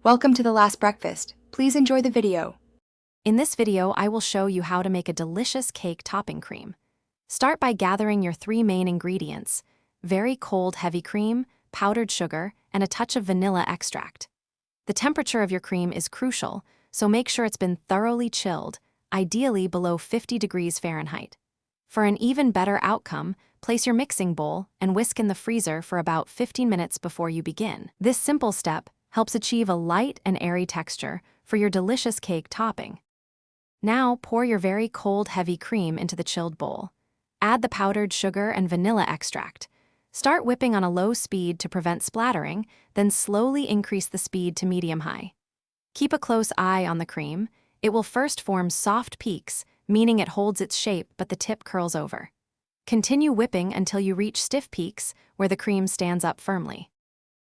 Welcome to the last breakfast. Please enjoy the video. In this video, I will show you how to make a delicious cake topping cream. Start by gathering your three main ingredients: very cold heavy cream, powdered sugar, and a touch of vanilla extract. The temperature of your cream is crucial, so make sure it's been thoroughly chilled, ideally below 50 degrees Fahrenheit. For an even better outcome, place your mixing bowl and whisk in the freezer for about 15 minutes before you begin. This simple step helps achieve a light and airy texture for your delicious cake topping. Now pour your very cold heavy cream into the chilled bowl. Add the powdered sugar and vanilla extract. Start whipping on a low speed to prevent splattering, then slowly increase the speed to medium-high. Keep a close eye on the cream. It will first form soft peaks, meaning it holds its shape but the tip curls over. Continue whipping until you reach stiff peaks where the cream stands up firmly.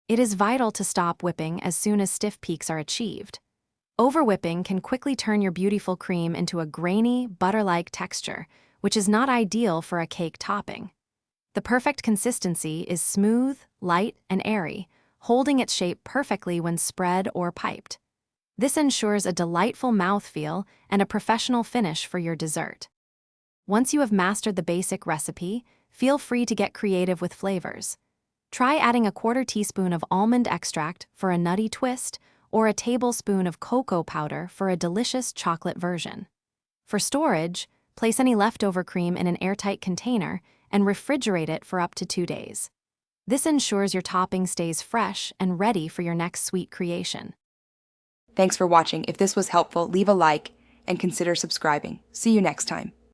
It is vital to stop whipping as soon as stiff peaks are achieved. Over-whipping can quickly turn your beautiful cream into a grainy, butter-like texture, which is not ideal for a cake topping. The perfect consistency is smooth, light, and airy, holding its shape perfectly when spread or piped. This ensures a delightful mouthfeel and a professional finish for your dessert. Once you have mastered the basic recipe, feel free to get creative with flavors. Try adding a quarter teaspoon of almond extract for a nutty twist, or a tablespoon of cocoa powder for a delicious chocolate version. For storage, place any leftover cream in an airtight container and refrigerate it for up to 2 days. This ensures your topping stays fresh and ready for your next sweet creation. Thanks for watching. If this was helpful, leave a like and consider subscribing. See you next time.